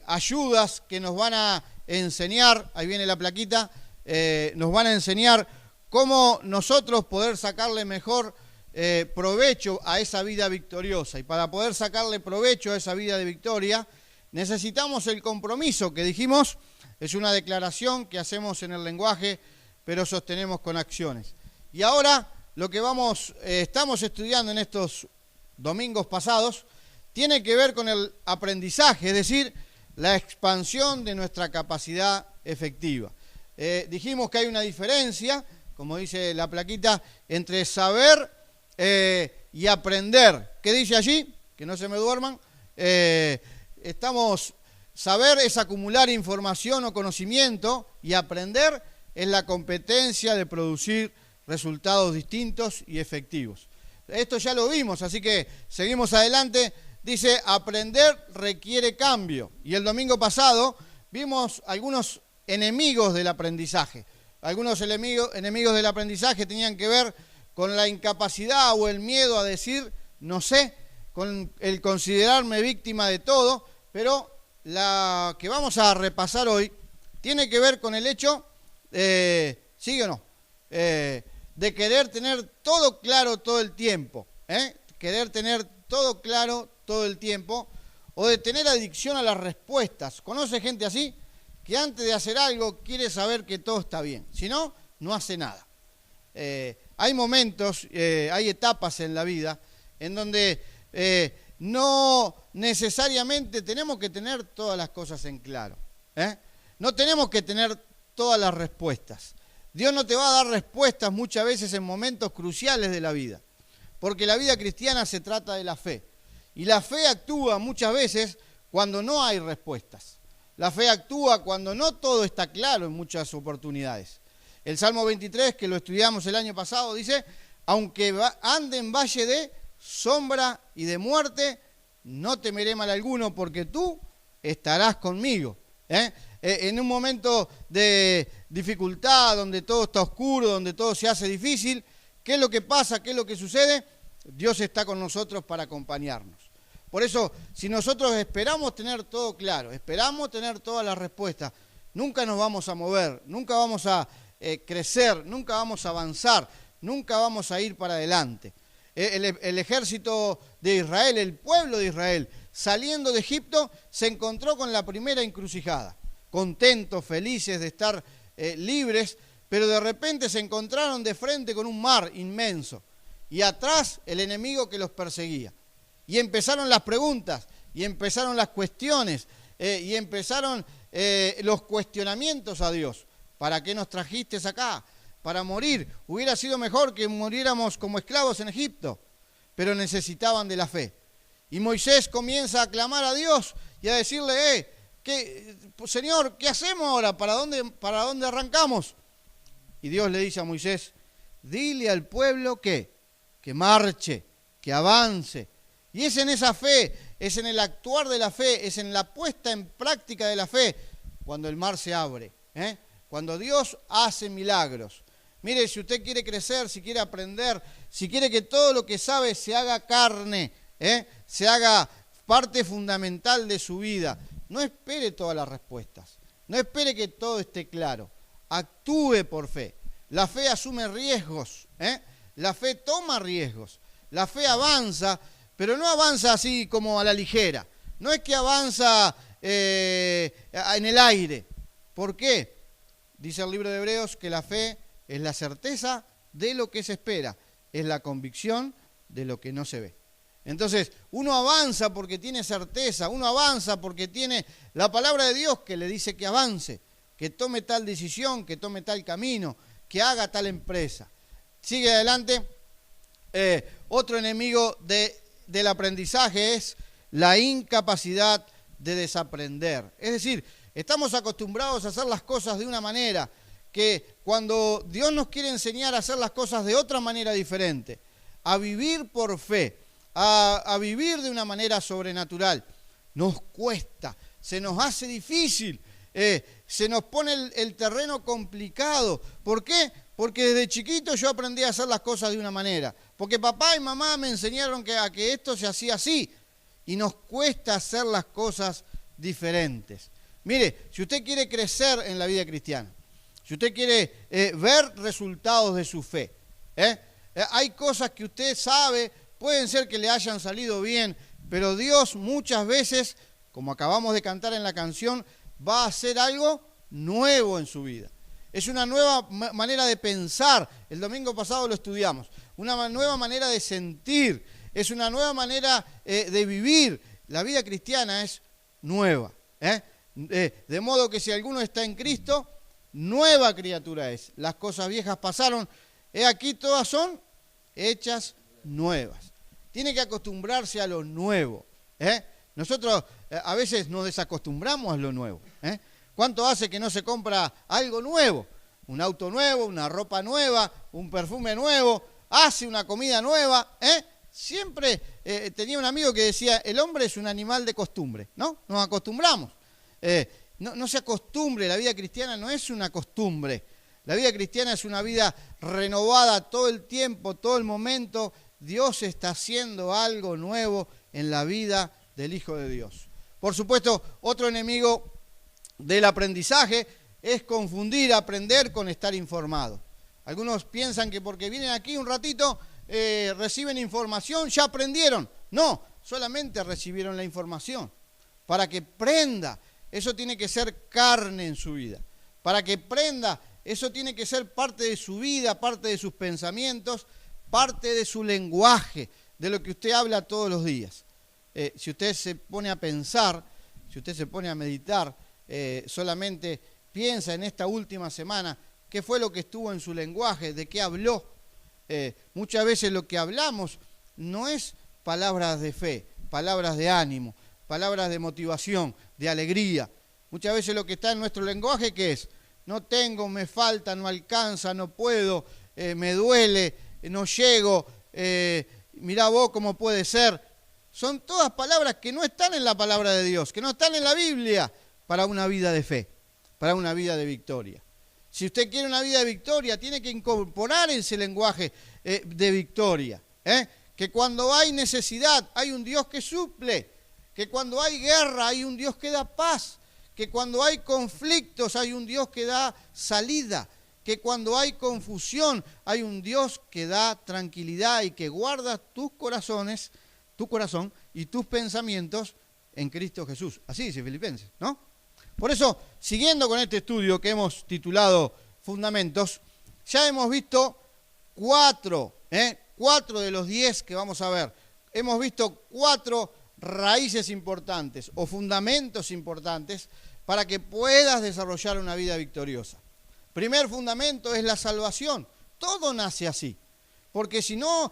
ayudas que nos van a enseñar, ahí viene la plaquita, nos van a enseñar cómo nosotros poder sacarle mejor provecho a esa vida victoriosa. Y para poder sacarle provecho a esa vida de victoria, necesitamos el compromiso que dijimos, es una declaración que hacemos en el lenguaje, pero sostenemos con acciones. Y ahora lo que estamos estudiando en estos domingos pasados tiene que ver con el aprendizaje, es decir, la expansión de nuestra capacidad efectiva. Dijimos que hay una diferencia, como dice la plaquita, entre saber y aprender. ¿Qué dice allí? Que no se me duerman. Saber es acumular información o conocimiento, y aprender es la competencia de producir resultados distintos y efectivos. Esto ya lo vimos, así que seguimos adelante. Dice, aprender requiere cambio. Y el domingo pasado vimos algunos enemigos del aprendizaje. Algunos enemigos del aprendizaje tenían que ver con la incapacidad o el miedo a decir no sé, con el considerarme víctima de todo, pero la que vamos a repasar hoy tiene que ver con el hecho, ¿sí o no?, de querer tener todo claro todo el tiempo, querer tener todo claro todo el tiempo, o de tener adicción a las respuestas. ¿Conoce gente así? Que antes de hacer algo quiere saber que todo está bien, si no, no hace nada. Hay momentos, hay etapas en la vida en donde no necesariamente tenemos que tener todas las cosas en claro, no tenemos que tener todas las respuestas. Dios no te va a dar respuestas muchas veces en momentos cruciales de la vida, porque la vida cristiana se trata de la fe, y la fe actúa muchas veces cuando no hay respuestas. La fe actúa cuando no todo está claro en muchas oportunidades. El Salmo 23, que lo estudiamos el año pasado, dice, aunque ande en valle de sombra y de muerte, no temeré mal alguno, porque tú estarás conmigo. En un momento de dificultad, donde todo está oscuro, donde todo se hace difícil, ¿qué es lo que pasa? ¿Qué es lo que sucede? Dios está con nosotros para acompañarnos. Por eso, si nosotros esperamos tener todo claro, esperamos tener todas las respuestas, nunca nos vamos a mover, nunca vamos a crecer, nunca vamos a avanzar, nunca vamos a ir para adelante. El ejército de Israel, el pueblo de Israel, saliendo de Egipto, se encontró con la primera encrucijada, contentos, felices de estar libres, pero de repente se encontraron de frente con un mar inmenso, y atrás el enemigo que los perseguía. Y empezaron las preguntas, y empezaron las cuestiones, y empezaron los cuestionamientos a Dios. ¿Para qué nos trajiste acá? Para morir. Hubiera sido mejor que muriéramos como esclavos en Egipto, pero necesitaban de la fe. Y Moisés comienza a clamar a Dios y a decirle, Señor, ¿qué hacemos ahora? ¿Para dónde arrancamos? Y Dios le dice a Moisés, dile al pueblo que marche, que avance. Y es en esa fe, es en el actuar de la fe, es en la puesta en práctica de la fe, cuando el mar se abre, cuando Dios hace milagros. Mire, si usted quiere crecer, si quiere aprender, si quiere que todo lo que sabe se haga carne, se haga parte fundamental de su vida, no espere todas las respuestas, no espere que todo esté claro, actúe por fe. La fe asume riesgos, la fe toma riesgos, la fe avanza, pero no avanza así como a la ligera, no es que avanza en el aire. ¿Por qué? Dice el libro de Hebreos que la fe es la certeza de lo que se espera, es la convicción de lo que no se ve. Entonces, uno avanza porque tiene certeza, uno avanza porque tiene la palabra de Dios que le dice que avance, que tome tal decisión, que tome tal camino, que haga tal empresa. Sigue adelante. Otro enemigo del aprendizaje es la incapacidad de desaprender. Es decir, estamos acostumbrados a hacer las cosas de una manera que cuando Dios nos quiere enseñar a hacer las cosas de otra manera diferente, a vivir por fe, a vivir de una manera sobrenatural, nos cuesta, se nos hace difícil, se nos pone el terreno complicado. ¿Por qué? Porque desde chiquito yo aprendí a hacer las cosas de una manera, porque papá y mamá me enseñaron a que esto se hacía así, y nos cuesta hacer las cosas diferentes. Mire, si usted quiere crecer en la vida cristiana, si usted quiere ver resultados de su fe, hay cosas que usted sabe, pueden ser que le hayan salido bien, pero Dios muchas veces, como acabamos de cantar en la canción, va a hacer algo nuevo en su vida. Es una nueva manera de pensar. El domingo pasado lo estudiamos. Una nueva manera de sentir. Es una nueva manera de vivir. La vida cristiana es nueva. De modo que si alguno está en Cristo, nueva criatura es. Las cosas viejas pasaron. Aquí todas son hechas nuevas. Tiene que acostumbrarse a lo nuevo. Nosotros a veces nos desacostumbramos a lo nuevo. ¿Cuánto hace que no se compra algo nuevo? Un auto nuevo, una ropa nueva, un perfume nuevo, hace una comida nueva. Siempre tenía un amigo que decía, el hombre es un animal de costumbre, ¿no? Nos acostumbramos. No se acostumbre, la vida cristiana no es una costumbre. La vida cristiana es una vida renovada todo el tiempo, todo el momento. Dios está haciendo algo nuevo en la vida del Hijo de Dios. Por supuesto, otro enemigo del aprendizaje es confundir aprender con estar informado. Algunos piensan que porque vienen aquí un ratito, reciben información, ya aprendieron. No, solamente recibieron la información. Para que prenda, eso tiene que ser carne en su vida. Para que prenda, eso tiene que ser parte de su vida, parte de sus pensamientos, parte de su lenguaje, de lo que usted habla todos los días. Si usted se pone a pensar, si usted se pone a meditar, solamente piensa en esta última semana, qué fue lo que estuvo en su lenguaje, de qué habló. Muchas veces lo que hablamos no es palabras de fe, palabras de ánimo, palabras de motivación, de alegría. Muchas veces lo que está en nuestro lenguaje, ¿qué es? No tengo, me falta, no alcanza, no puedo, me duele, no llego, mirá vos cómo puede ser. Son todas palabras que no están en la palabra de Dios, que no están en la Biblia para una vida de fe, para una vida de victoria. Si usted quiere una vida de victoria, tiene que incorporar ese lenguaje de victoria. Que cuando hay necesidad, hay un Dios que suple. Que cuando hay guerra, hay un Dios que da paz. Que cuando hay conflictos, hay un Dios que da salida. Que cuando hay confusión, hay un Dios que da tranquilidad y que guarda tus corazones, tu corazón y tus pensamientos en Cristo Jesús. Así dice Filipenses, ¿no? Por eso, siguiendo con este estudio que hemos titulado Fundamentos, ya hemos visto 4 de los 10 que vamos a ver. Hemos visto 4 raíces importantes o fundamentos importantes para que puedas desarrollar una vida victoriosa. Primer fundamento es la salvación. Todo nace así. Porque si no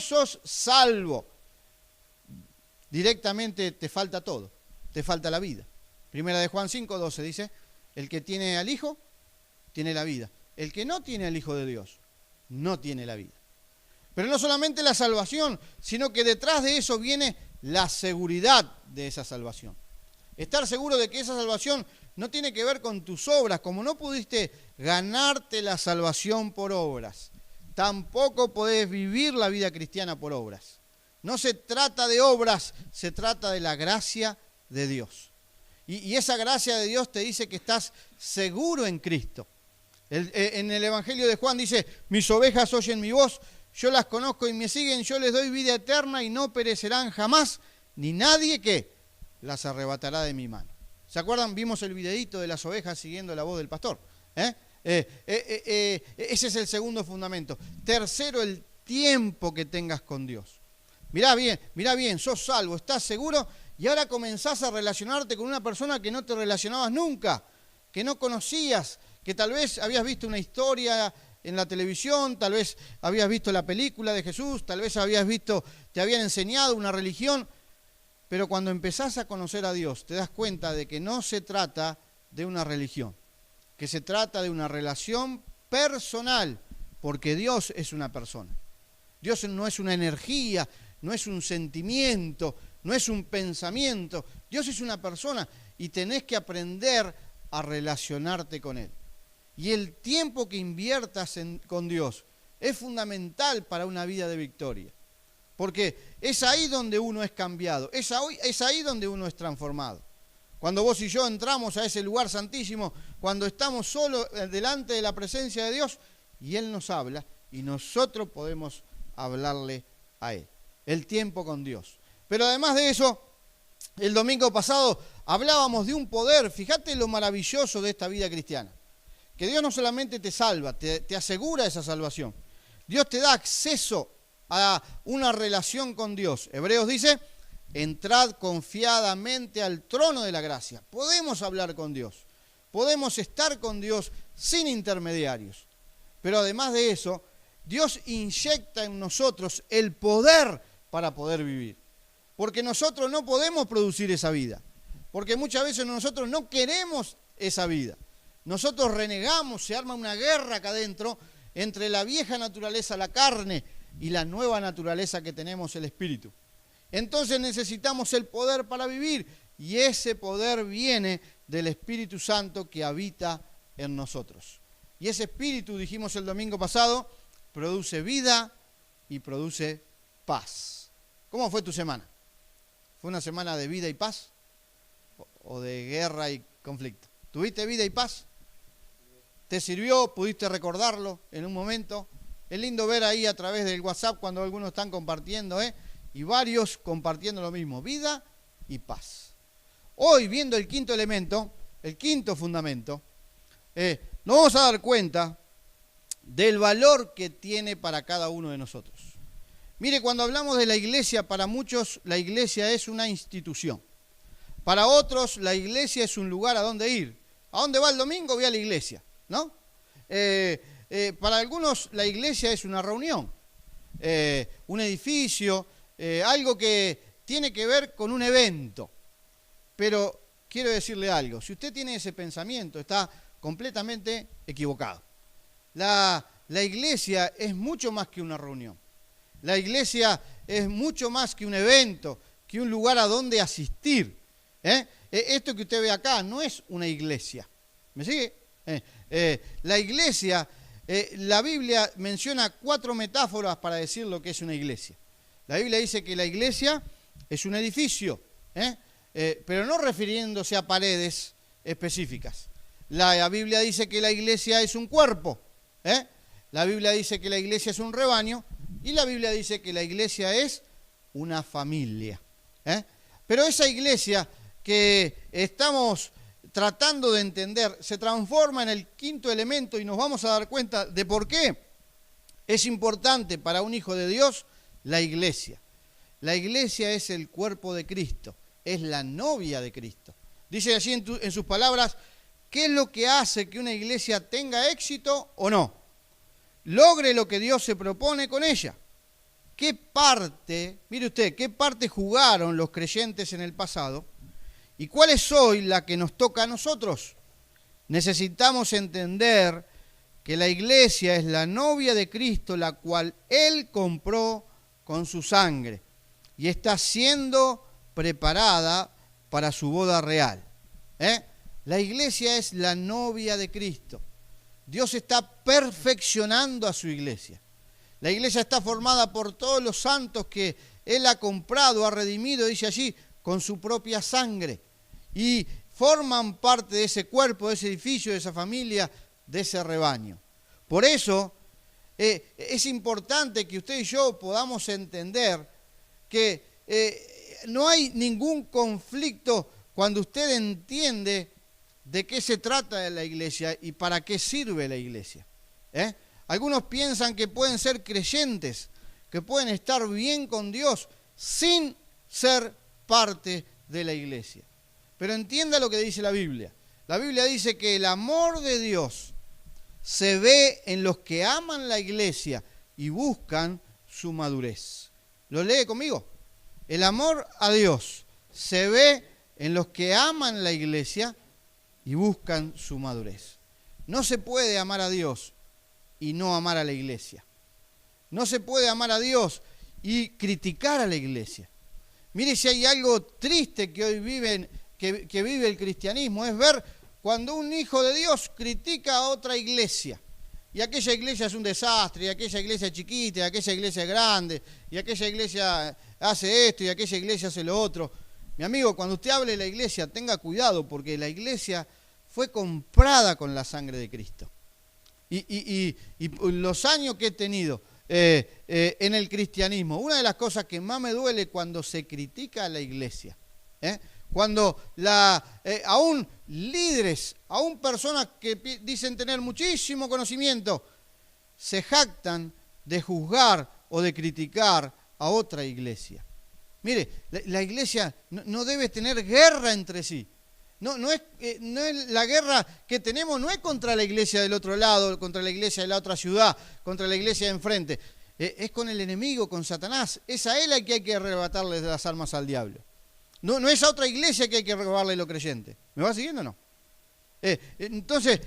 sos salvo, directamente te falta todo. Te falta la vida. Primera de Juan 5:12 dice, el que tiene al Hijo, tiene la vida. El que no tiene al Hijo de Dios, no tiene la vida. Pero no solamente la salvación, sino que detrás de eso viene la seguridad de esa salvación. Estar seguro de que esa salvación no tiene que ver con tus obras. Como no pudiste ganarte la salvación por obras, tampoco podés vivir la vida cristiana por obras. No se trata de obras, se trata de la gracia de Dios. Y esa gracia de Dios te dice que estás seguro en Cristo. En el Evangelio de Juan dice, mis ovejas oyen mi voz, yo las conozco y me siguen, yo les doy vida eterna y no perecerán jamás, ni nadie que las arrebatará de mi mano. ¿Se acuerdan? Vimos el videíto de las ovejas siguiendo la voz del pastor. Ese es el segundo fundamento. Tercero, el tiempo que tengas con Dios. Mirá bien, sos salvo, estás seguro y ahora comenzás a relacionarte con una persona que no te relacionabas nunca, que no conocías, que tal vez habías visto una historia en la televisión, tal vez habías visto la película de Jesús, tal vez te habían enseñado una religión, pero cuando empezás a conocer a Dios te das cuenta de que no se trata de una religión, que se trata de una relación personal, porque Dios es una persona. Dios no es una energía, no es un sentimiento, no es un pensamiento. Dios es una persona y tenés que aprender a relacionarte con Él. Y el tiempo que inviertas con Dios es fundamental para una vida de victoria. Porque es ahí donde uno es cambiado, es ahí donde uno es transformado. Cuando vos y yo entramos a ese lugar santísimo, cuando estamos solos delante de la presencia de Dios y Él nos habla y nosotros podemos hablarle a Él. El tiempo con Dios. Pero además de eso, el domingo pasado hablábamos de un poder. Fíjate lo maravilloso de esta vida cristiana. Que Dios no solamente te salva, te asegura esa salvación. Dios te da acceso a una relación con Dios. Hebreos dice, entrad confiadamente al trono de la gracia. Podemos hablar con Dios. Podemos estar con Dios sin intermediarios. Pero además de eso, Dios inyecta en nosotros el poder para poder vivir. Porque nosotros no podemos producir esa vida. Porque muchas veces nosotros no queremos esa vida. Nosotros renegamos, se arma una guerra acá adentro entre la vieja naturaleza, la carne, y la nueva naturaleza que tenemos, el espíritu. Entonces necesitamos el poder para vivir, y ese poder viene del Espíritu Santo que habita en nosotros. Y ese espíritu, dijimos el domingo pasado, produce vida y produce paz. ¿Cómo fue tu semana? ¿Fue una semana de vida y paz? ¿O de guerra y conflicto? ¿Tuviste vida y paz? ¿Te sirvió? ¿Pudiste recordarlo en un momento? Es lindo ver ahí a través del WhatsApp cuando algunos están compartiendo, y varios compartiendo lo mismo, vida y paz. Hoy, viendo el quinto elemento, el quinto fundamento, nos vamos a dar cuenta del valor que tiene para cada uno de nosotros. Mire, cuando hablamos de la iglesia, para muchos la iglesia es una institución. Para otros la iglesia es un lugar a donde ir. ¿A dónde va el domingo? Voy a la iglesia, ¿no? Para algunos la iglesia es una reunión, un edificio, algo que tiene que ver con un evento. Pero quiero decirle algo, si usted tiene ese pensamiento, está completamente equivocado. La iglesia es mucho más que una reunión. La iglesia es mucho más que un evento, que un lugar a donde asistir. Esto que usted ve acá no es una iglesia. ¿Me sigue? La iglesia, la Biblia menciona 4 metáforas para decir lo que es una iglesia. La Biblia dice que la iglesia es un edificio, pero no refiriéndose a paredes específicas. La Biblia dice que la iglesia es un cuerpo, la Biblia dice que la iglesia es un rebaño, y la Biblia dice que la iglesia es una familia. Pero esa iglesia que estamos tratando de entender se transforma en el quinto elemento, y nos vamos a dar cuenta de por qué es importante para un hijo de Dios la iglesia. La iglesia es el cuerpo de Cristo, es la novia de Cristo. Dice así en sus palabras, ¿qué es lo que hace que una iglesia tenga éxito o no? Logre lo que Dios se propone con ella. ¿Qué parte, mire usted, qué parte jugaron los creyentes en el pasado? ¿Y cuál es hoy la que nos toca a nosotros? Necesitamos entender que la iglesia es la novia de Cristo, la cual Él compró con su sangre y está siendo preparada para su boda real. La iglesia es la novia de Cristo. Dios está perfeccionando a su iglesia. La iglesia está formada por todos los santos que Él ha comprado, ha redimido, dice allí, con su propia sangre. Y forman parte de ese cuerpo, de ese edificio, de esa familia, de ese rebaño. Por eso es importante que usted y yo podamos entender que no hay ningún conflicto cuando usted entiende de qué se trata de la iglesia y para qué sirve la iglesia. Algunos piensan que pueden ser creyentes, que pueden estar bien con Dios sin ser parte de la iglesia. Pero entienda lo que dice la Biblia. La Biblia dice que el amor de Dios se ve en los que aman la iglesia y buscan su madurez. ¿Lo lee conmigo? El amor a Dios se ve en los que aman la iglesia y buscan su madurez. No se puede amar a Dios y no amar a la iglesia. No se puede amar a Dios y criticar a la iglesia. Mire, si hay algo triste que hoy que vive el cristianismo, es ver cuando un hijo de Dios critica a otra iglesia. Y aquella iglesia es un desastre, y aquella iglesia es chiquita, y aquella iglesia es grande, y aquella iglesia hace esto y aquella iglesia hace lo otro. Mi amigo, cuando usted hable de la iglesia, tenga cuidado, porque la iglesia fue comprada con la sangre de Cristo. Y los años que he tenido en el cristianismo, una de las cosas que más me duele cuando se critica a la iglesia, cuando aún líderes, aún personas que dicen tener muchísimo conocimiento, se jactan de juzgar o de criticar a otra iglesia. Mire, la iglesia no debe tener guerra entre sí. No es la guerra que tenemos, no es contra la iglesia del otro lado, contra la iglesia de la otra ciudad, contra la iglesia de enfrente. Es con el enemigo, con Satanás. Es a él al que hay que arrebatarle las armas al diablo. No es a otra iglesia que hay que robarle lo creyente. ¿Me va siguiendo o no? Entonces,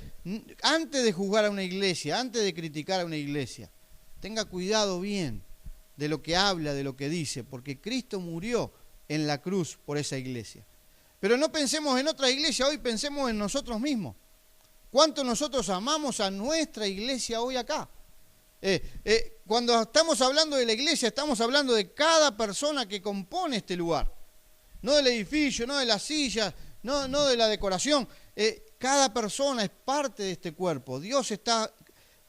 antes de juzgar a una iglesia, antes de criticar a una iglesia, tenga cuidado bien de lo que habla, de lo que dice, porque Cristo murió en la cruz por esa iglesia. Pero no pensemos en otra iglesia hoy, pensemos en nosotros mismos. ¿Cuánto nosotros amamos a nuestra iglesia hoy acá? Cuando estamos hablando de la iglesia, estamos hablando de cada persona que compone este lugar. No del edificio, no de las sillas, no de la decoración. Cada persona es parte de este cuerpo. Dios está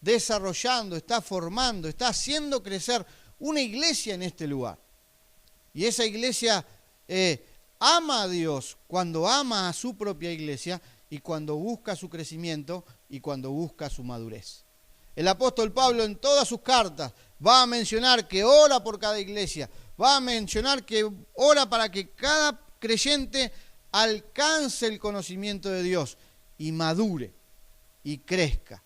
desarrollando, está formando, está haciendo crecer una iglesia en este lugar. Y esa iglesia ama a Dios cuando ama a su propia iglesia y cuando busca su crecimiento y cuando busca su madurez. El apóstol Pablo en todas sus cartas va a mencionar que ora por cada iglesia, va a mencionar que ora para que cada creyente alcance el conocimiento de Dios y madure y crezca.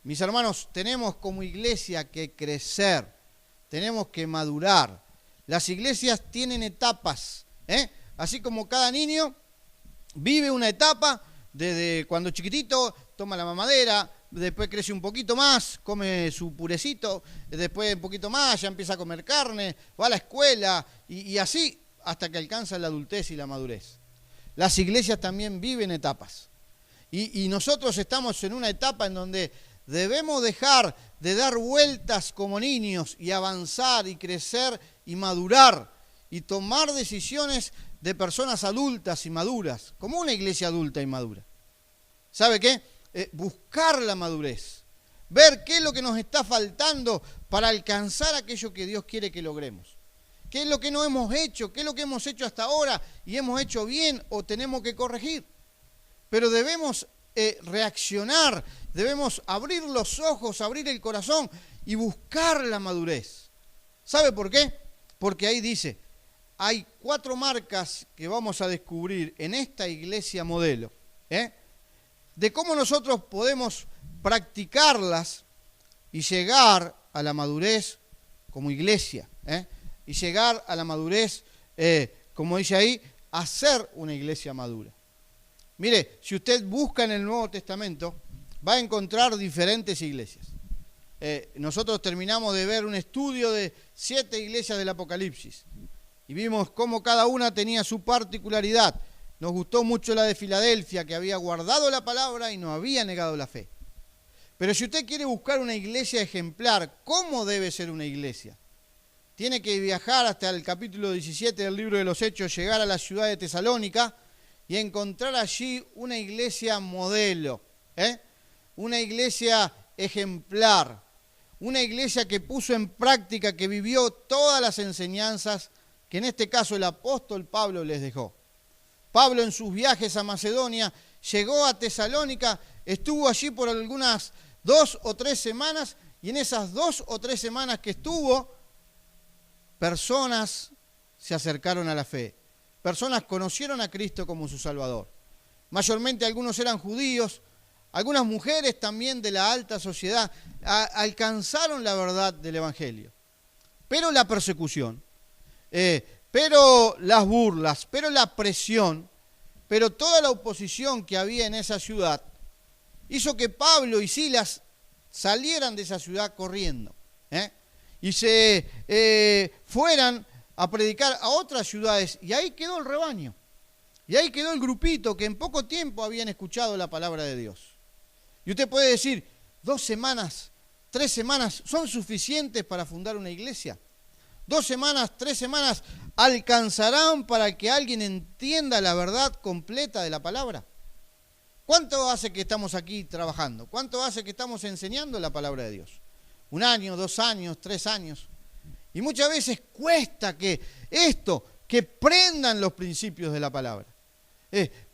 Mis hermanos, tenemos como iglesia que crecer, tenemos que madurar. Las iglesias tienen etapas, así como cada niño vive una etapa, desde cuando chiquitito toma la mamadera, después crece un poquito más, come su purecito, después un poquito más, ya empieza a comer carne, va a la escuela y así hasta que alcanza la adultez y la madurez. Las iglesias también viven etapas y nosotros estamos en una etapa en donde debemos dejar de dar vueltas como niños y avanzar y crecer y madurar y tomar decisiones de personas adultas y maduras, como una iglesia adulta y madura. ¿Sabe qué? Buscar la madurez, ver qué es lo que nos está faltando para alcanzar aquello que Dios quiere que logremos. ¿Qué es lo que no hemos hecho? ¿Qué es lo que hemos hecho hasta ahora y hemos hecho bien o tenemos que corregir? Pero debemos reaccionar, debemos abrir los ojos, abrir el corazón y buscar la madurez. ¿Sabe por qué? Porque ahí dice, hay 4 marcas que vamos a descubrir en esta iglesia modelo, de cómo nosotros podemos practicarlas y llegar a la madurez como iglesia, y llegar a la madurez, como dice ahí, a ser una iglesia madura. Mire, si usted busca en el Nuevo Testamento, va a encontrar diferentes iglesias. Nosotros terminamos de ver un estudio de 7 iglesias del Apocalipsis y vimos cómo cada una tenía su particularidad. Nos gustó mucho la de Filadelfia, que había guardado la palabra y no había negado la fe. Pero si usted quiere buscar una iglesia ejemplar, ¿cómo debe ser una iglesia? Tiene que viajar hasta el capítulo 17 del libro de los Hechos, llegar a la ciudad de Tesalónica y encontrar allí una iglesia modelo, una iglesia ejemplar, una iglesia que puso en práctica, que vivió todas las enseñanzas que en este caso el apóstol Pablo les dejó. Pablo en sus viajes a Macedonia llegó a Tesalónica, estuvo allí por algunas 2 o 3 semanas y en esas 2 o 3 semanas que estuvo, personas se acercaron a la fe. Personas conocieron a Cristo como su Salvador. Mayormente algunos eran judíos, algunas mujeres también de la alta sociedad alcanzaron la verdad del Evangelio. Pero la persecución, pero las burlas, pero la presión, pero toda la oposición que había en esa ciudad hizo que Pablo y Silas salieran de esa ciudad corriendo, y se fueran a predicar a otras ciudades, y ahí quedó el rebaño, y ahí quedó el grupito que en poco tiempo habían escuchado la palabra de Dios. Y usted puede decir, 2 semanas, 3 semanas, ¿son suficientes para fundar una iglesia? 2 semanas, 3 semanas, ¿alcanzarán para que alguien entienda la verdad completa de la palabra? ¿Cuánto hace que estamos aquí trabajando? ¿Cuánto hace que estamos enseñando la palabra de Dios? 1 año, 2 años, 3 años. Y muchas veces cuesta que prendan los principios de la palabra.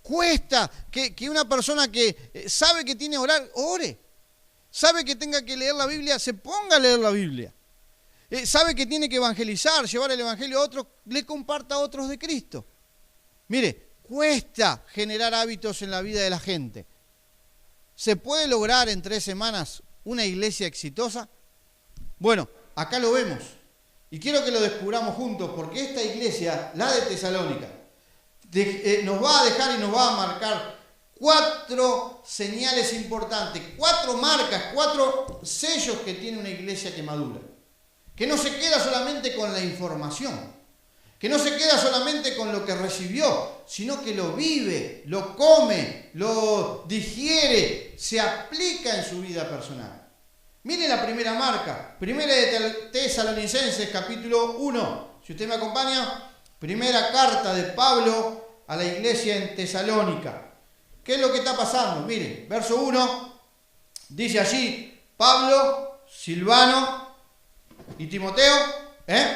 Cuesta que una persona que sabe que tiene que orar, ore. Sabe que tenga que leer la Biblia, se ponga a leer la Biblia. Sabe que tiene que evangelizar, llevar el evangelio a otros, le comparta a otros de Cristo. Mire, cuesta generar hábitos en la vida de la gente. ¿Se puede lograr en 3 semanas una iglesia exitosa? Bueno, acá lo vemos. Y quiero que lo descubramos juntos, porque esta iglesia, la de Tesalónica, nos va a dejar y nos va a marcar 4 señales importantes, 4 marcas, 4 sellos que tiene una iglesia que madura. Que no se queda solamente con la información, que no se queda solamente con lo que recibió, sino que lo vive, lo come, lo digiere, se aplica en su vida personal. Miren la primera marca, primera de Tesalonicenses, capítulo 1. Si usted me acompaña, primera carta de Pablo a la iglesia en Tesalónica. ¿Qué es lo que está pasando? Miren, verso 1, dice allí, Pablo, Silvano y Timoteo,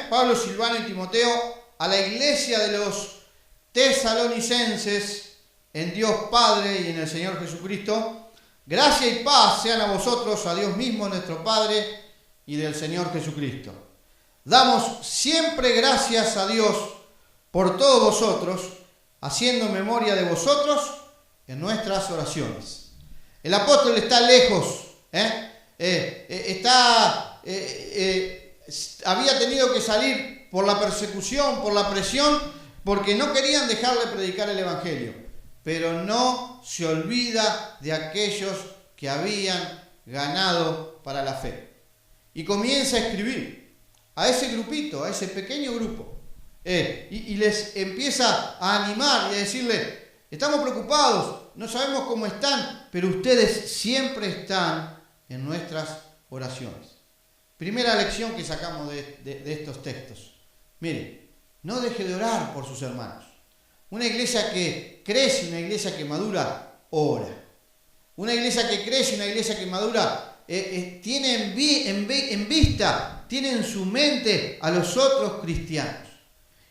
Pablo, Silvano y Timoteo, a la iglesia de los tesalonicenses, en Dios Padre y en el Señor Jesucristo, gracia y paz sean a vosotros, a Dios mismo, nuestro Padre, y del Señor Jesucristo. Damos siempre gracias a Dios por todos vosotros, haciendo memoria de vosotros en nuestras oraciones. El apóstol está lejos, había tenido que salir por la persecución, por la presión, porque no querían dejarle predicar el evangelio, pero no se olvida de aquellos que habían ganado para la fe. Y comienza a escribir a ese grupito, a ese pequeño grupo, y les empieza a animar y a decirle, estamos preocupados, no sabemos cómo están, pero ustedes siempre están en nuestras oraciones. Primera lección que sacamos de estos textos. Mire, no deje de orar por sus hermanos. Una iglesia que crece, una iglesia que madura, ora. Una iglesia que crece, una iglesia que madura, tiene en vista, tiene en su mente a los otros cristianos.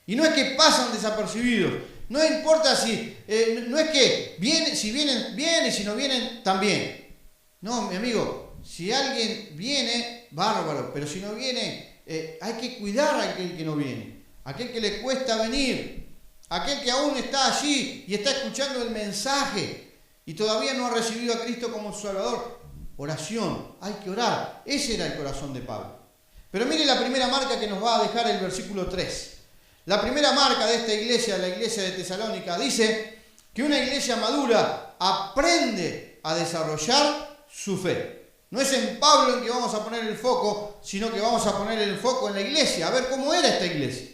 Y no es que pasan desapercibidos. No importa no es que si vienen, bien, y si no vienen, también. No, mi amigo, si alguien viene, bárbaro, pero si no viene, hay que cuidar a aquel que no viene, aquel que le cuesta venir, aquel que aún está allí y está escuchando el mensaje y todavía no ha recibido a Cristo como su Salvador. Oración, hay que orar. Ese era el corazón de Pablo. Pero mire la primera marca que nos va a dejar el versículo 3. La primera marca de esta iglesia, la iglesia de Tesalónica, dice que una iglesia madura aprende a desarrollar su fe. No es en Pablo en que vamos a poner el foco, sino que vamos a poner el foco en la iglesia, a ver cómo era esta iglesia.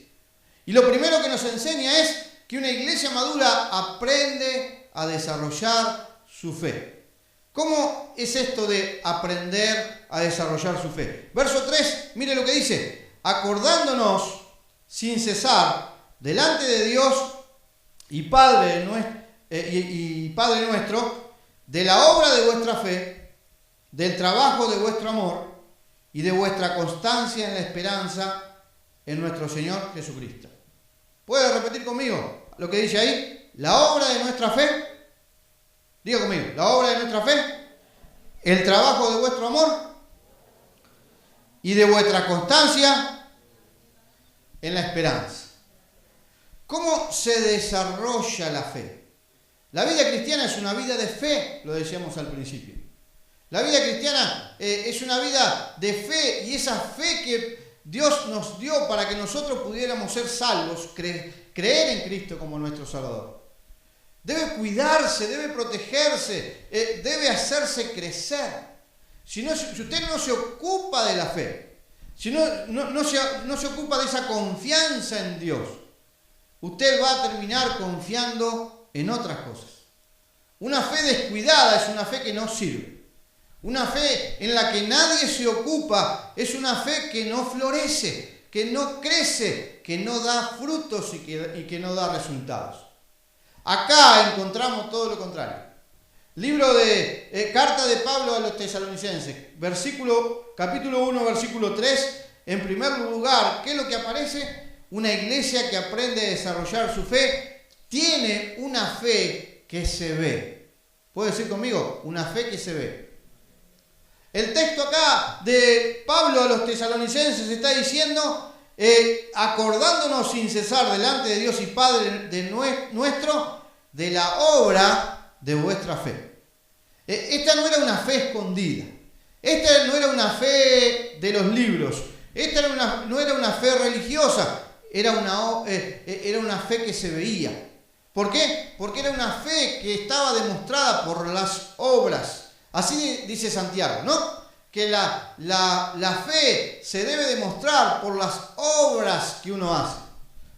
Y lo primero que nos enseña es que una iglesia madura aprende a desarrollar su fe. ¿Cómo es esto de aprender a desarrollar su fe? Verso 3, mire lo que dice, acordándonos sin cesar delante de Dios y Padre nuestro, de la obra de vuestra fe, del trabajo de vuestro amor y de vuestra constancia en la esperanza en nuestro Señor Jesucristo. ¿Puede repetir conmigo lo que dice ahí? La obra de nuestra fe, diga conmigo, la obra de nuestra fe, el trabajo de vuestro amor y de vuestra constancia en la esperanza. ¿Cómo se desarrolla la fe? La vida cristiana es una vida de fe, lo decíamos al principio. La vida cristiana es una vida de fe, y esa fe que Dios nos dio para que nosotros pudiéramos ser salvos, creer en Cristo como nuestro Salvador. Debe cuidarse, debe protegerse, debe hacerse crecer. Si usted no se ocupa de la fe, si no se ocupa de esa confianza en Dios, usted va a terminar confiando en otras cosas. Una fe descuidada es una fe que no sirve. Una fe en la que nadie se ocupa es una fe que no florece. que no crece, que no da frutos y que no da resultados. Acá encontramos todo lo contrario. Libro de carta de Pablo a los tesalonicenses, capítulo 1, versículo 3. En primer lugar, ¿qué es lo que aparece? Una iglesia que aprende a desarrollar su fe, tiene una fe que se ve. ¿Puedo decir conmigo? Una fe que se ve. El texto acá de Pablo a los tesalonicenses está diciendo, acordándonos sin cesar delante de Dios y Padre de nuestro, de la obra de vuestra fe. Esta no era una fe escondida. Esta no era una fe de los libros. Esta no era una fe religiosa. Era una fe que se veía. ¿Por qué? Porque era una fe que estaba demostrada por las obras. Así dice Santiago, ¿no? Que la fe se debe demostrar por las obras que uno hace,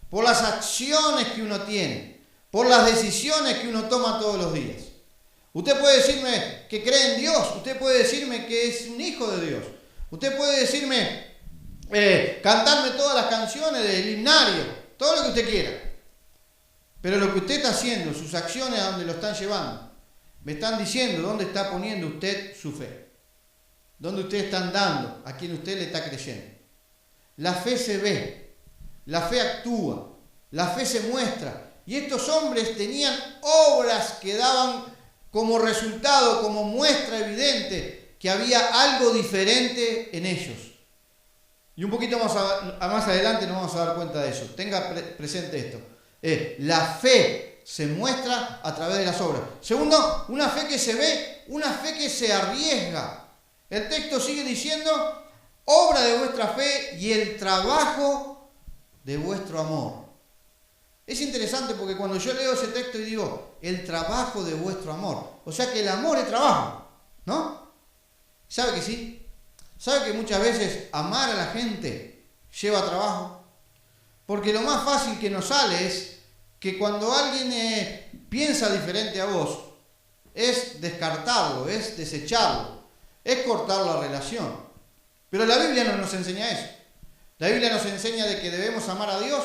por las acciones que uno tiene, por las decisiones que uno toma todos los días. Usted puede decirme que cree en Dios, usted puede decirme que es un hijo de Dios, usted puede decirme, cantarme todas las canciones del himnario, todo lo que usted quiera. Pero lo que usted está haciendo, sus acciones a donde lo están llevando, me están diciendo dónde está poniendo usted su fe. Dónde usted está andando, a quien usted le está creyendo. La fe se ve, la fe actúa, la fe se muestra. Y estos hombres tenían obras que daban como resultado, como muestra evidente, que había algo diferente en ellos. Y un poquito más adelante nos vamos a dar cuenta de eso. Tenga presente esto. La fe se muestra a través de las obras. Segundo, una fe que se ve, una fe que se arriesga. El texto sigue diciendo, obra de vuestra fe y el trabajo de vuestro amor. Es interesante porque cuando yo leo ese texto y digo, el trabajo de vuestro amor, o sea que el amor es trabajo, ¿no? ¿Sabe que sí? ¿Sabe que muchas veces amar a la gente lleva trabajo? Porque lo más fácil que nos sale es que cuando alguien piensa diferente a vos, es descartarlo, es desecharlo, es cortar la relación. Pero la Biblia no nos enseña eso. La Biblia nos enseña de que debemos amar a Dios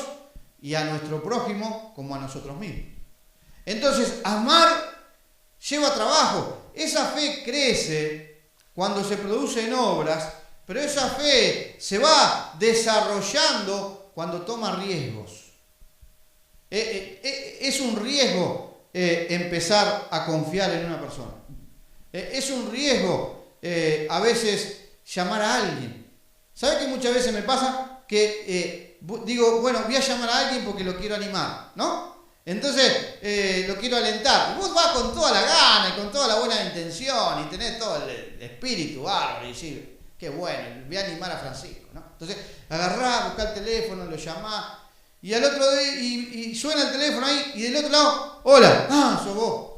y a nuestro prójimo como a nosotros mismos. Entonces, amar lleva trabajo. Esa fe crece cuando se produce en obras, pero esa fe se va desarrollando cuando toma riesgos. Es un riesgo empezar a confiar en una persona. Es un riesgo a veces llamar a alguien. ¿Sabe que muchas veces me pasa que digo, bueno, voy a llamar a alguien porque lo quiero animar, ¿no? Entonces lo quiero alentar. Y vos vas con toda la gana y con toda la buena intención y tenés todo el espíritu bárbaro y decís, qué bueno, voy a animar a Francisco, ¿no? Entonces agarrás, buscás el teléfono, lo llamás y al otro día y suena el teléfono ahí y del otro lado, hola, sos vos,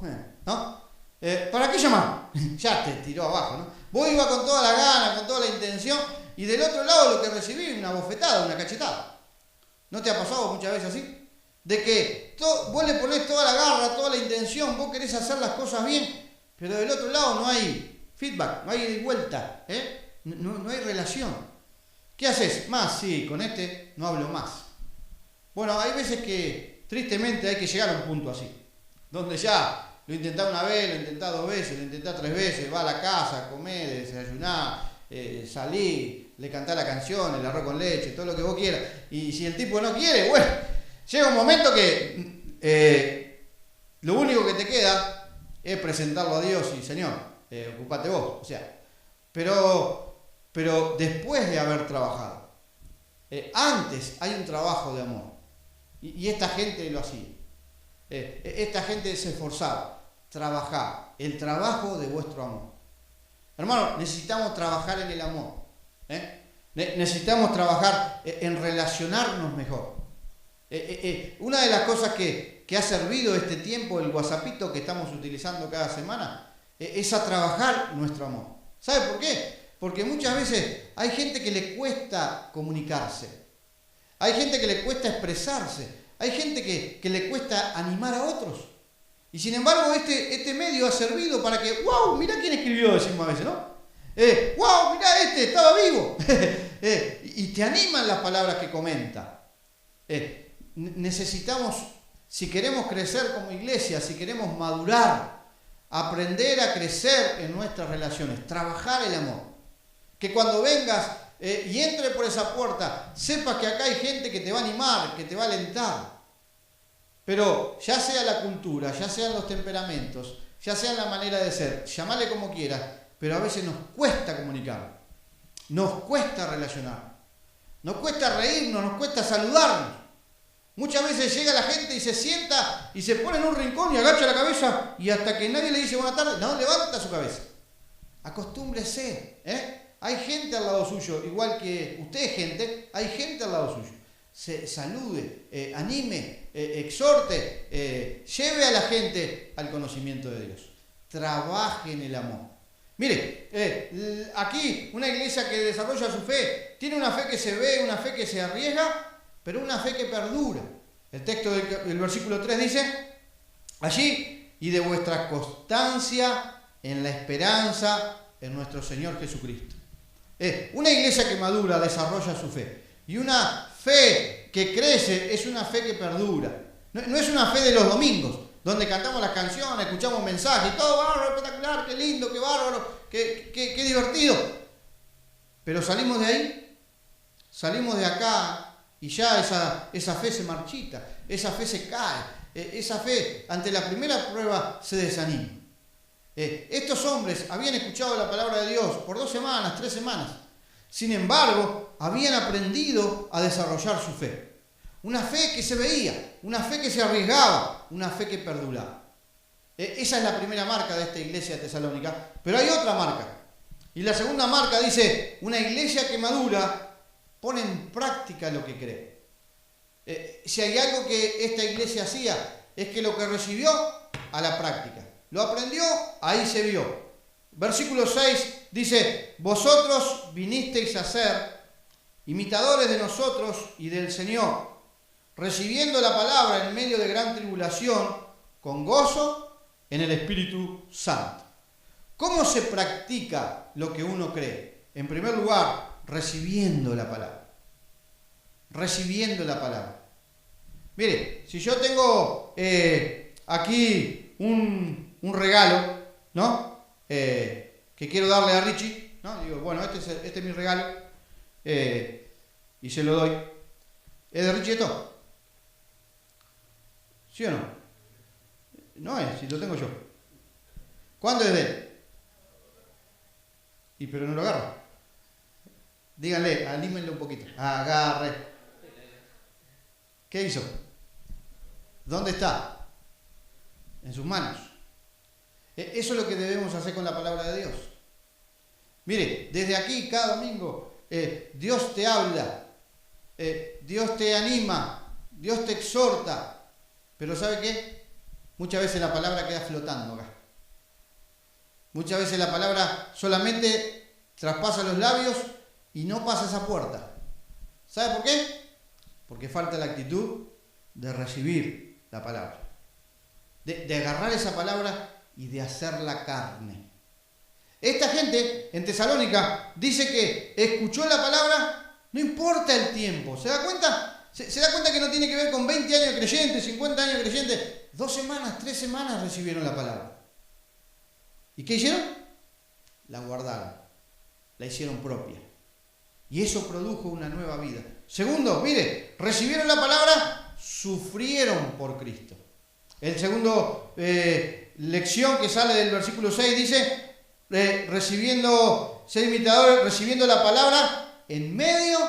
¿no? ¿Para qué llamar? Ya te tiró abajo, ¿no? Vos ibas con toda la gana, con toda la intención, y del otro lado lo que recibí, una bofetada, una cachetada. ¿No te ha pasado muchas veces así? De que vos le ponés toda la garra, toda la intención, vos querés hacer las cosas bien, pero del otro lado no hay feedback, no hay vuelta, no hay relación. ¿Qué haces? Más, sí, con este no hablo más. Bueno, hay veces que tristemente hay que llegar a un punto así, donde ya lo intentás una vez, lo intentás 2 veces, lo intentás 3 veces, va a la casa, comés, desayunás, salí, le cantás la canción, el arroz con leche, todo lo que vos quieras. Y si el tipo no quiere, bueno, llega un momento que lo único que te queda es presentarlo a Dios y Señor, ocupate vos. O sea, pero después de haber trabajado, antes hay un trabajo de amor. Y esta gente lo hacía. Esta gente se esforzaba, trabajaba, el trabajo de vuestro amor. Hermano, necesitamos trabajar en el amor. Necesitamos trabajar en relacionarnos mejor. Una de las cosas que ha servido este tiempo, el WhatsAppito que estamos utilizando cada semana, es a trabajar nuestro amor. ¿Sabe por qué? Porque muchas veces hay gente que le cuesta comunicarse. Hay gente que le cuesta expresarse, hay gente que le cuesta animar a otros. Y sin embargo este medio ha servido para que, wow, mirá quién escribió, decimos a veces, ¿no? Wow, mirá estaba vivo. Y te animan las palabras que comenta. Necesitamos, si queremos crecer como iglesia, si queremos madurar, aprender a crecer en nuestras relaciones, trabajar el amor. Que cuando vengas y entre por esa puerta, sepas que acá hay gente que te va a animar, que te va a alentar. Pero ya sea la cultura, ya sean los temperamentos, ya sea la manera de ser, llamale como quieras, pero a veces nos cuesta comunicar, nos cuesta relacionar, nos cuesta reírnos, nos cuesta saludarnos. Muchas veces llega la gente y se sienta y se pone en un rincón y agacha la cabeza y hasta que nadie le dice buenas tardes, no levanta su cabeza. Acostúmbrese, Hay gente al lado suyo, igual que usted es gente, hay gente al lado suyo. Se salude, anime, exhorte, lleve a la gente al conocimiento de Dios. Trabaje en el amor. Mire, aquí una iglesia que desarrolla su fe, tiene una fe que se ve, una fe que se arriesga, pero una fe que perdura. El texto del versículo 3 dice, allí, y de vuestra constancia en la esperanza en nuestro Señor Jesucristo. Una iglesia que madura desarrolla su fe. Y una fe que crece es una fe que perdura. No es una fe de los domingos, donde cantamos las canciones, escuchamos mensajes, todo bárbaro, espectacular, qué lindo, qué bárbaro, qué divertido. Pero salimos de ahí, salimos de acá y ya esa fe se marchita, esa fe se cae, esa fe ante la primera prueba se desanima. Estos hombres habían escuchado la palabra de Dios por 2 semanas, 3 semanas. Sin embargo, habían aprendido a desarrollar su fe. Una fe que se veía, una fe que se arriesgaba, una fe que perduraba. Esa es la primera marca de esta iglesia de Tesalónica, pero hay otra marca. Y la segunda marca dice, una iglesia que madura pone en práctica lo que cree. Si hay algo que esta iglesia hacía, es que lo que recibió, a la práctica. Lo aprendió, ahí se vio. Versículo 6 dice, vosotros vinisteis a ser imitadores de nosotros y del Señor, recibiendo la palabra en medio de gran tribulación, con gozo en el Espíritu Santo. ¿Cómo se practica lo que uno cree? En primer lugar, recibiendo la palabra. Recibiendo la palabra. Mire, si yo tengo aquí un regalo, ¿no? Que quiero darle a Richie, ¿no? Digo, bueno, este es mi regalo, y se lo doy. ¿Es de Richie esto? ¿Sí o no? No es, si lo tengo yo. ¿Cuándo es de él? Pero no lo agarro. Díganle, anímenlo un poquito. Agarre. ¿Qué hizo? ¿Dónde está? En sus manos. Eso es lo que debemos hacer con la palabra de Dios. Mire, desde aquí cada domingo Dios te habla, Dios te anima, Dios te exhorta, pero ¿sabe qué? Muchas veces la palabra queda flotando acá. Muchas veces la palabra solamente traspasa los labios y no pasa esa puerta. ¿Sabe por qué? Porque falta la actitud de recibir la palabra, de agarrar esa palabra y de hacerla carne. Esta gente en Tesalónica dice que escuchó la palabra, no importa el tiempo. ¿Se da cuenta? ¿Se da cuenta que no tiene que ver con 20 años de creyente, 50 años de creyente? 2 semanas, 3 semanas recibieron la palabra. ¿Y qué hicieron? La guardaron, la hicieron propia. Y eso produjo una nueva vida. Segundo, mire, recibieron la palabra, sufrieron por Cristo. El segundo lección que sale del versículo 6 dice, ser imitadores, recibiendo la palabra en medio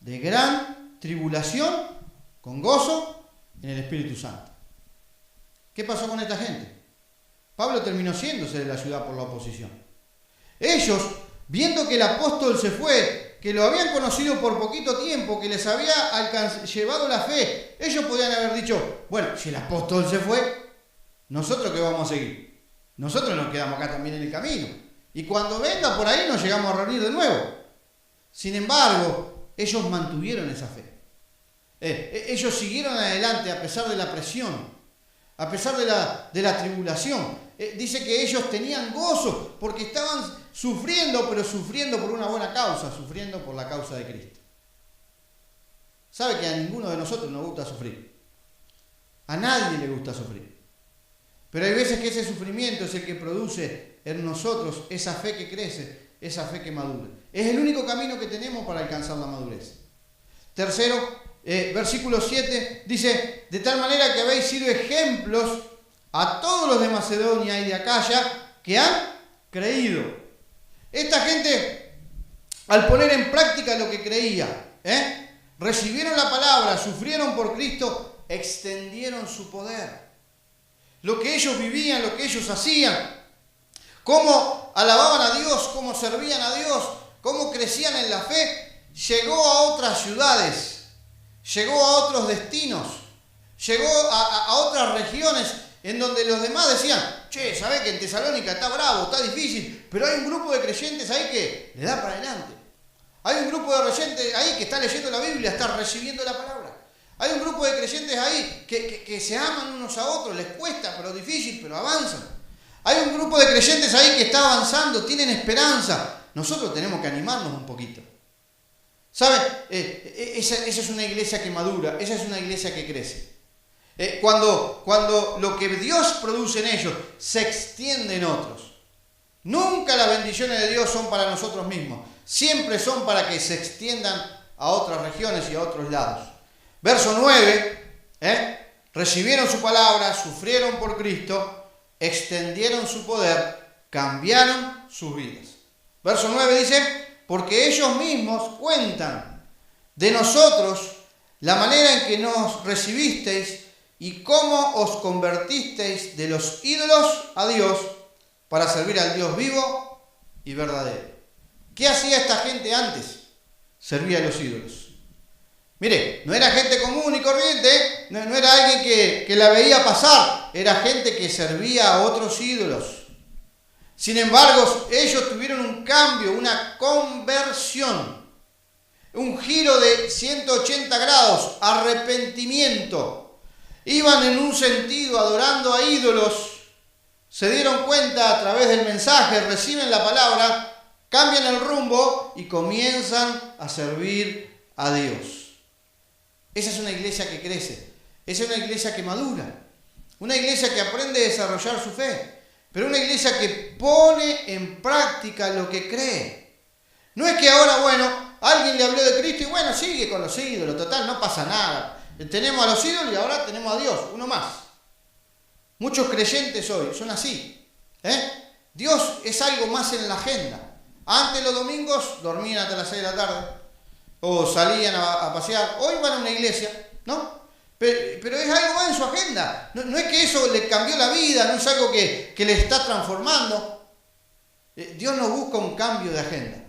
de gran tribulación, con gozo en el Espíritu Santo. ¿Qué pasó con esta gente? Pablo terminó yéndose de la ciudad por la oposición. Ellos, viendo que el apóstol se fue, que lo habían conocido por poquito tiempo, que les había llevado la fe, ellos podían haber dicho, bueno, si el apóstol se fue, ¿nosotros qué vamos a seguir? Nosotros nos quedamos acá también en el camino. Y cuando venga por ahí nos llegamos a reunir de nuevo. Sin embargo, ellos mantuvieron esa fe. Ellos siguieron adelante a pesar de la presión, a pesar de la tribulación. dice que ellos tenían gozo porque estaban sufriendo, pero sufriendo por una buena causa, sufriendo por la causa de Cristo. ¿Sabe que a ninguno de nosotros nos gusta sufrir? A nadie le gusta sufrir. Pero hay veces que ese sufrimiento es el que produce en nosotros esa fe que crece, esa fe que madura. Es el único camino que tenemos para alcanzar la madurez. Tercero, versículo 7 dice: de tal manera que habéis sido ejemplos a todos los de Macedonia y de Acaya que han creído. Esta gente, al poner en práctica lo que creía, recibieron la palabra, sufrieron por Cristo, extendieron su poder. Lo que ellos vivían, lo que ellos hacían, cómo alababan a Dios, cómo servían a Dios, cómo crecían en la fe, llegó a otras ciudades, llegó a otros destinos, llegó a otras regiones en donde los demás decían: che, ¿sabés que en Tesalónica está bravo, está difícil? Pero hay un grupo de creyentes ahí que le da para adelante. Hay un grupo de creyentes ahí que está leyendo la Biblia, está recibiendo la palabra. Hay un grupo de creyentes ahí que se aman unos a otros, les cuesta, pero difícil, pero avanzan. Hay un grupo de creyentes ahí que está avanzando, tienen esperanza. Nosotros tenemos que animarnos un poquito. ¿Saben? Esa es una iglesia que madura, esa es una iglesia que crece. Cuando lo que Dios produce en ellos se extiende en otros. Nunca las bendiciones de Dios son para nosotros mismos. Siempre son para que se extiendan a otras regiones y a otros lados. Verso 9, recibieron su palabra, sufrieron por Cristo, extendieron su poder, cambiaron sus vidas. Verso 9 dice: porque ellos mismos cuentan de nosotros la manera en que nos recibisteis y cómo os convertisteis de los ídolos a Dios para servir al Dios vivo y verdadero. ¿Qué hacía esta gente antes? Servía a los ídolos. Mire, no era gente común y corriente, no era alguien que la veía pasar, era gente que servía a otros ídolos. Sin embargo, ellos tuvieron un cambio, una conversión, un giro de 180 grados, arrepentimiento. Iban en un sentido adorando a ídolos, se dieron cuenta a través del mensaje, reciben la palabra, cambian el rumbo y comienzan a servir a Dios. Esa es una iglesia que crece, esa es una iglesia que madura, una iglesia que aprende a desarrollar su fe, pero una iglesia que pone en práctica lo que cree. No es que ahora, bueno, alguien le habló de Cristo y bueno, sigue con los ídolos, total, no pasa nada. Tenemos a los ídolos y ahora tenemos a Dios, uno más. Muchos creyentes hoy son así. Dios es algo más en la agenda. Antes los domingos dormían hasta las 6 de la tarde. O salían a pasear, hoy van a una iglesia, ¿no? Pero es algo más en su agenda. No es que eso le cambió la vida, no es algo que le está transformando. Dios no busca un cambio de agenda.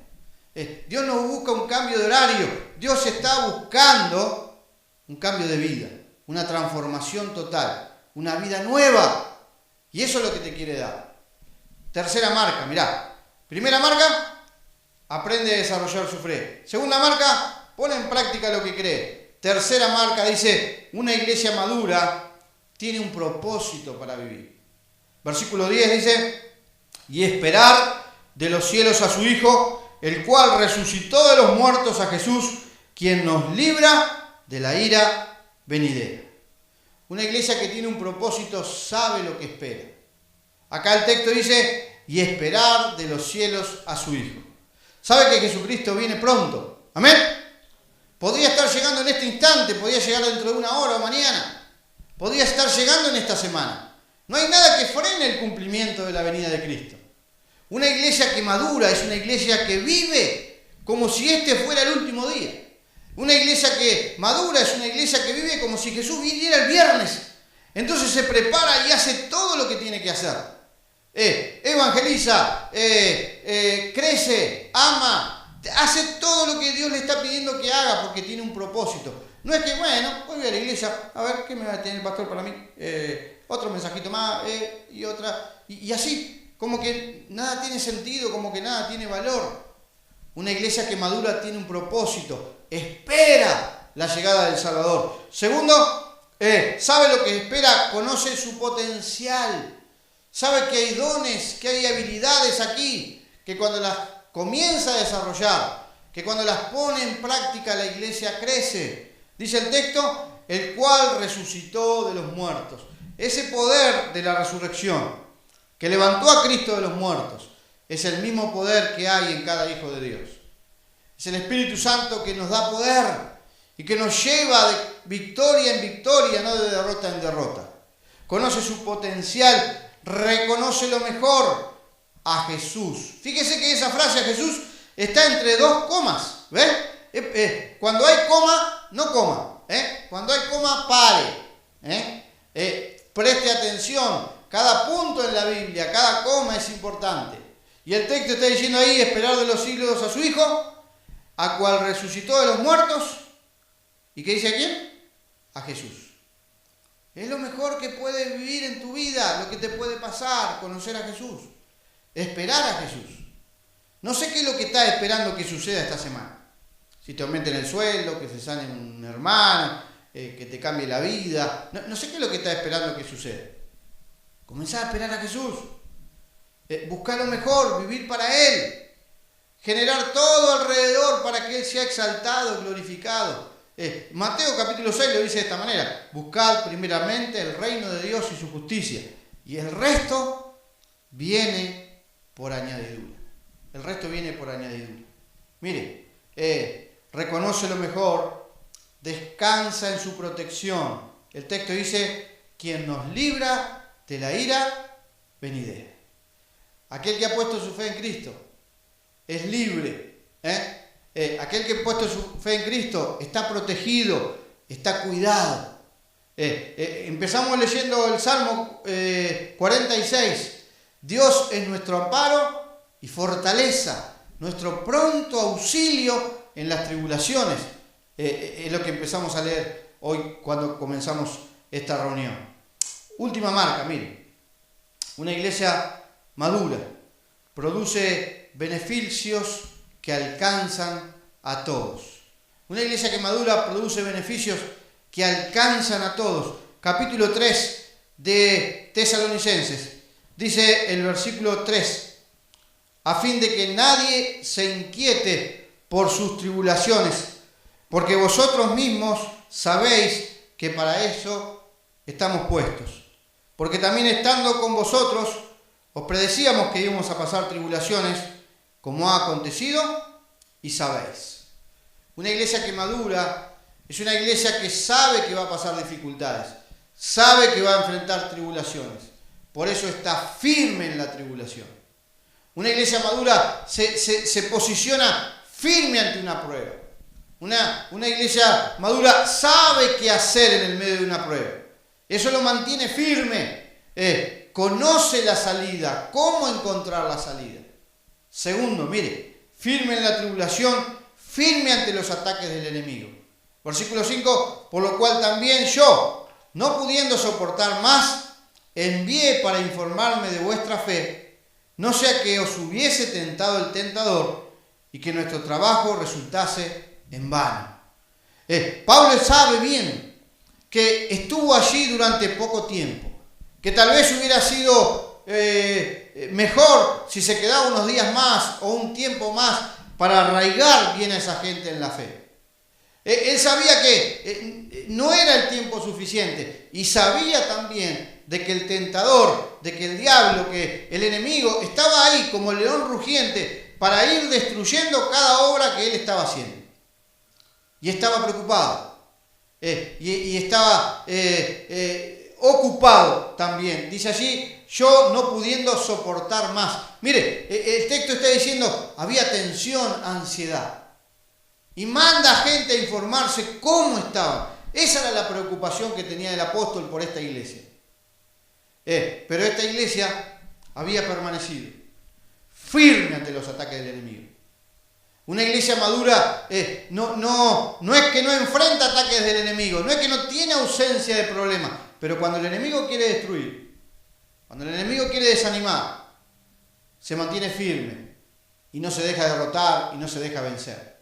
Dios no busca un cambio de horario. Dios está buscando un cambio de vida, una transformación total, una vida nueva. Y eso es lo que te quiere dar. Tercera marca, mirá. Primera marca: aprende a desarrollar su fe. Segunda marca: pone en práctica lo que cree. Tercera marca dice: una iglesia madura tiene un propósito para vivir. Versículo 10 dice: y esperar de los cielos a su Hijo, el cual resucitó de los muertos, a Jesús, quien nos libra de la ira venidera. Una iglesia que tiene un propósito sabe lo que espera. Acá el texto dice: y esperar de los cielos a su Hijo. Sabe que Jesucristo viene pronto. Amén. Podría estar llegando en este instante, podría llegar dentro de una hora o mañana. Podría estar llegando en esta semana. No hay nada que frene el cumplimiento de la venida de Cristo. Una iglesia que madura es una iglesia que vive como si este fuera el último día. Una iglesia que madura es una iglesia que vive como si Jesús viniera el viernes. Entonces se prepara y hace todo lo que tiene que hacer. Evangeliza, crece, ama, hace todo lo que Dios le está pidiendo que haga porque tiene un propósito. No es que, bueno, hoy voy a la iglesia, a ver qué me va a tener el pastor para mí, otro mensajito más, y otra, y así, como que nada tiene sentido, como que nada tiene valor. Una iglesia que madura tiene un propósito, espera la llegada del Salvador. Segundo, sabe lo que espera, conoce su potencial. sabe que hay dones, que hay habilidades aquí, que cuando las comienza a desarrollar, que cuando las pone en práctica la iglesia crece. Dice el texto, el cual resucitó de los muertos. Ese poder de la resurrección que levantó a Cristo de los muertos es el mismo poder que hay en cada hijo de Dios. Es el Espíritu Santo que nos da poder y que nos lleva de victoria en victoria, no de derrota en derrota. Conoce su potencial, reconoce lo mejor a Jesús. Fíjese que esa frase a Jesús está entre dos comas. ¿Ves? Cuando hay coma, no coma. Cuando hay coma, pare. Preste atención. Cada punto en la Biblia, cada coma es importante. Y el texto está diciendo ahí, esperar de los siglos a su Hijo, a cual resucitó de los muertos. ¿Y qué dice a quién? A Jesús. Es lo mejor que puedes vivir en tu vida, lo que te puede pasar, conocer a Jesús. Esperar a Jesús. No sé qué es lo que estás esperando que suceda esta semana. Si te aumenten el sueldo, que se sane un hermano, que te cambie la vida. No sé qué es lo que estás esperando que suceda. Comenzá a esperar a Jesús. Buscar lo mejor, vivir para Él. Generar todo alrededor para que Él sea exaltado, glorificado. Mateo capítulo 6 lo dice de esta manera. Buscad primeramente el reino de Dios y su justicia. Y el resto viene por añadidura. El resto viene por añadidura. Mire, reconoce lo mejor, descansa en su protección. El texto dice, quien nos libra de la ira venidera. Aquel que ha puesto su fe en Cristo es libre. Aquel que ha puesto su fe en Cristo está protegido, está cuidado. Empezamos leyendo el Salmo 46. Dios es nuestro amparo y fortaleza, nuestro pronto auxilio en las tribulaciones. Es lo que empezamos a leer hoy cuando comenzamos esta reunión. Última marca, mire. Una iglesia madura produce beneficios que alcanzan a todos. Una iglesia que madura produce beneficios que alcanzan a todos. Capítulo 3 de Tesalonicenses. Dice el versículo 3. A fin de que nadie se inquiete por sus tribulaciones, porque vosotros mismos sabéis que para eso estamos puestos. Porque también estando con vosotros, os predecíamos que íbamos a pasar tribulaciones, como ha acontecido, y sabéis. Una iglesia que madura es una iglesia que sabe que va a pasar dificultades, sabe que va a enfrentar tribulaciones, por eso está firme en la tribulación. Una iglesia madura se posiciona firme ante una prueba. Una iglesia madura sabe qué hacer en el medio de una prueba. Eso lo mantiene firme. Conoce la salida, cómo encontrar la salida. Segundo, mire, firme en la tribulación, firme ante los ataques del enemigo. Versículo 5, por lo cual también yo, no pudiendo soportar más, envié para informarme de vuestra fe, no sea que os hubiese tentado el tentador y que nuestro trabajo resultase en vano. Pablo sabe bien que estuvo allí durante poco tiempo, que tal vez hubiera sido mejor si se quedaba unos días más o un tiempo más para arraigar bien a esa gente en la fe. Él sabía que no era el tiempo suficiente y sabía también de que el tentador, de que el diablo, que el enemigo estaba ahí como el león rugiente para ir destruyendo cada obra que él estaba haciendo. Y estaba preocupado y estaba ocupado también. Dice allí, yo no pudiendo soportar más. Mire, el texto está diciendo, había tensión, ansiedad. Y manda a gente a informarse cómo estaban. Esa era la preocupación que tenía el apóstol por esta iglesia. Pero esta iglesia había permanecido firme ante los ataques del enemigo. Una iglesia madura no es que no enfrenta ataques del enemigo, no es que no tiene ausencia de problemas, pero cuando el enemigo quiere destruir, cuando el enemigo quiere desanimar, se mantiene firme y no se deja derrotar y no se deja vencer.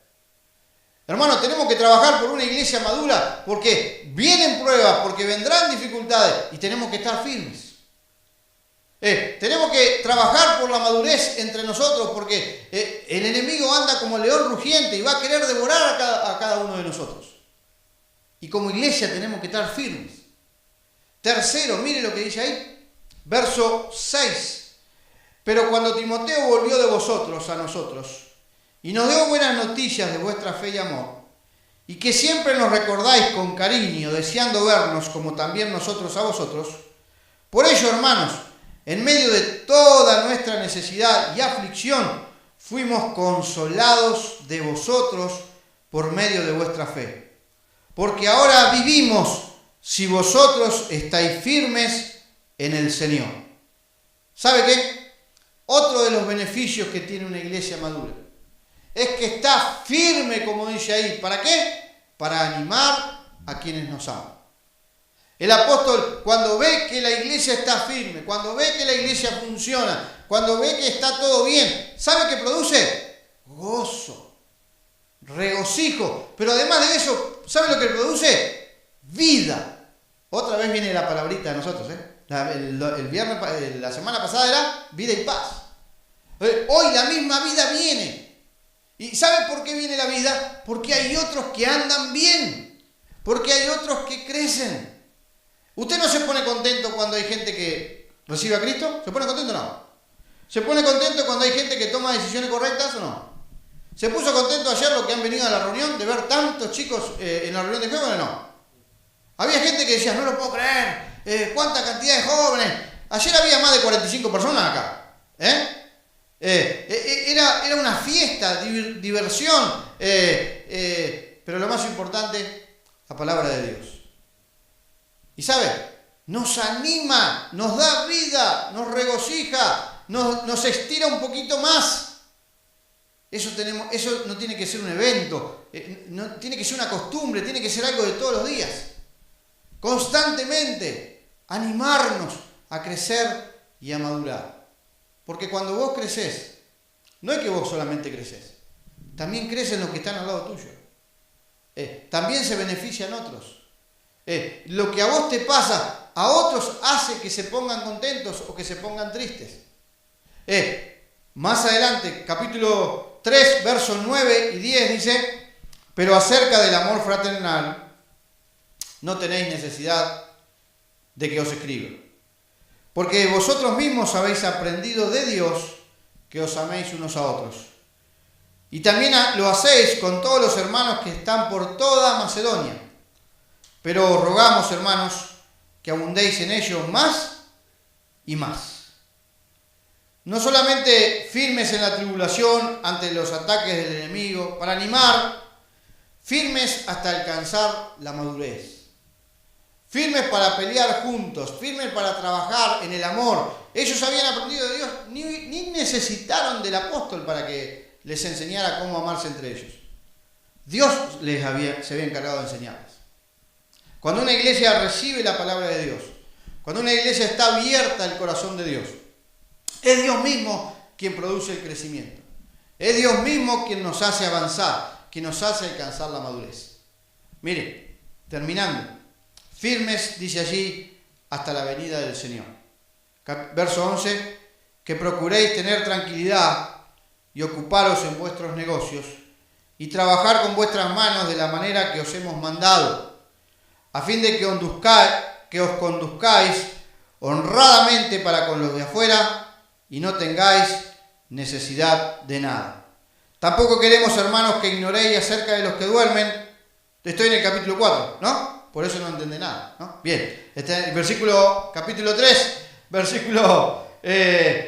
Hermanos, tenemos que trabajar por una iglesia madura porque vienen pruebas, porque vendrán dificultades y tenemos que estar firmes. tenemos que trabajar por la madurez entre nosotros, porque el enemigo anda como león rugiente y va a querer devorar a cada uno de nosotros. Y como iglesia tenemos que estar firmes. Tercero, mire lo que dice ahí, verso 6. Pero cuando Timoteo volvió de vosotros a nosotros y nos dio buenas noticias de vuestra fe y amor, y que siempre nos recordáis con cariño, deseando vernos como también nosotros a vosotros, por ello, hermanos, en medio de toda nuestra necesidad y aflicción, fuimos consolados de vosotros por medio de vuestra fe. Porque ahora vivimos si vosotros estáis firmes en el Señor. ¿Sabe qué? Otro de los beneficios que tiene una iglesia madura es que está firme, como dice ahí. ¿Para qué? Para animar a quienes nos aman. El apóstol, cuando ve que la iglesia está firme, cuando ve que la iglesia funciona, cuando ve que está todo bien, ¿sabe qué produce? Gozo, regocijo, pero además de eso, ¿sabe lo que produce? Vida. Otra vez viene la palabrita de nosotros, el viernes, la semana pasada era vida y paz. Hoy la misma vida viene. ¿Y sabe por qué viene la vida? Porque hay otros que andan bien, porque hay otros que crecen. ¿Usted no se pone contento cuando hay gente que recibe a Cristo? ¿Se pone contento o no? ¿Se pone contento cuando hay gente que toma decisiones correctas o no? ¿Se puso contento ayer los que han venido a la reunión de ver tantos chicos en la reunión de jóvenes o no? Había gente que decía, no lo puedo creer, cuánta cantidad de jóvenes. Ayer había más de 45 personas acá. Era una fiesta, diversión, pero lo más importante, la palabra de Dios. Y sabe, nos anima, nos da vida, nos regocija, nos estira un poquito más. Eso no tiene que ser un evento, no tiene que ser una costumbre, tiene que ser algo de todos los días. Constantemente animarnos a crecer y a madurar. Porque cuando vos creces, no es que vos solamente creces, también crecen los que están al lado tuyo. También se benefician otros. Lo que a vos te pasa, a otros hace que se pongan contentos o que se pongan tristes. Más adelante, capítulo 3, versos 9 y 10 dice, pero acerca del amor fraternal, no tenéis necesidad de que os escriba. Porque vosotros mismos habéis aprendido de Dios que os améis unos a otros. Y también lo hacéis con todos los hermanos que están por toda Macedonia. Pero rogamos, hermanos, que abundéis en ello más y más. No solamente firmes en la tribulación ante los ataques del enemigo, para animar, firmes hasta alcanzar la madurez. Firmes para pelear juntos, firmes para trabajar en el amor. Ellos habían aprendido de Dios, ni necesitaron del apóstol para que les enseñara cómo amarse entre ellos. Dios se había encargado de enseñarles. Cuando una iglesia recibe la palabra de Dios, cuando una iglesia está abierta al corazón de Dios, es Dios mismo quien produce el crecimiento. Es Dios mismo quien nos hace avanzar, quien nos hace alcanzar la madurez. Mire, terminando. Firmes, dice allí, hasta la venida del Señor. Verso 11, que procuréis tener tranquilidad y ocuparos en vuestros negocios y trabajar con vuestras manos de la manera que os hemos mandado, a fin de que os conduzcáis honradamente para con los de afuera y no tengáis necesidad de nada. Tampoco queremos, hermanos, que ignoréis acerca de los que duermen. Estoy en el capítulo 4, ¿no? Por eso no entiende nada, ¿no? Bien, este capítulo 3, versículo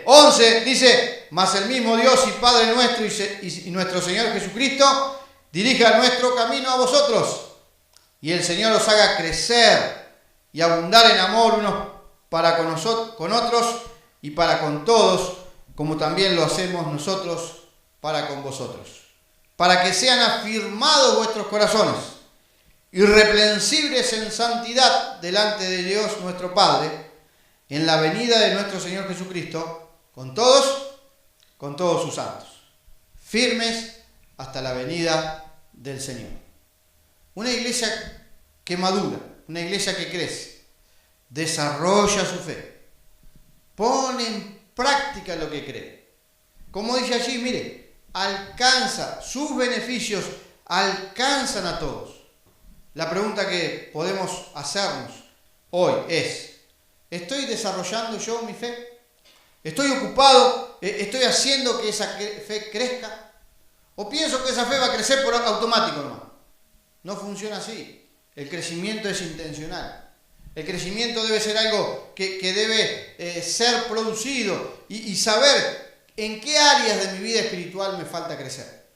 11, dice, mas el mismo Dios y Padre nuestro y nuestro Señor Jesucristo dirija nuestro camino a vosotros, y el Señor os haga crecer y abundar en amor unos para con otros y para con todos, como también lo hacemos nosotros para con vosotros, para que sean afirmados vuestros corazones, irreprensibles en santidad delante de Dios nuestro Padre, en la venida de nuestro Señor Jesucristo, con todos sus santos, firmes hasta la venida del Señor. Una iglesia que madura, una iglesia que crece, desarrolla su fe, pone en práctica lo que cree. Como dice allí, mire, alcanza, sus beneficios alcanzan a todos. La pregunta que podemos hacernos hoy es, ¿estoy desarrollando yo mi fe? ¿Estoy ocupado? ¿Estoy haciendo que esa fe crezca? ¿O pienso que esa fe va a crecer por automático, hermano? No funciona así. El crecimiento es intencional. El crecimiento debe ser algo que debe ser producido y saber en qué áreas de mi vida espiritual me falta crecer.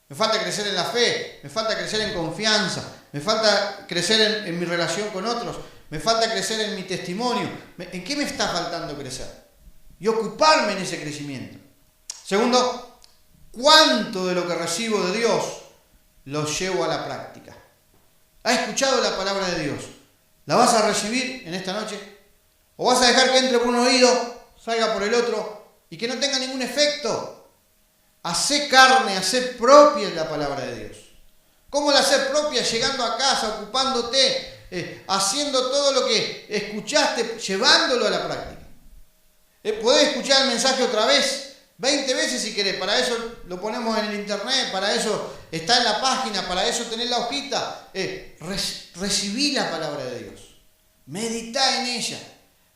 Me falta crecer en la fe, me falta crecer en confianza, me falta crecer en mi relación con otros, me falta crecer en mi testimonio. ¿En qué me está faltando crecer? Y ocuparme en ese crecimiento. Segundo, ¿cuánto de lo que recibo de Dios lo llevo a la práctica? ¿Has escuchado la palabra de Dios? ¿La vas a recibir en esta noche? ¿O vas a dejar que entre por un oído, salga por el otro y que no tenga ningún efecto? Hacé carne, hacé propia la palabra de Dios. ¿Cómo la hacer propia? Llegando a casa, ocupándote, haciendo todo lo que escuchaste, llevándolo a la práctica. Podés escuchar el mensaje otra vez, 20 veces si querés. Para eso lo ponemos en el internet, para eso está en la página, para eso tenés la hojita. Recibí la palabra de Dios. Meditá en ella.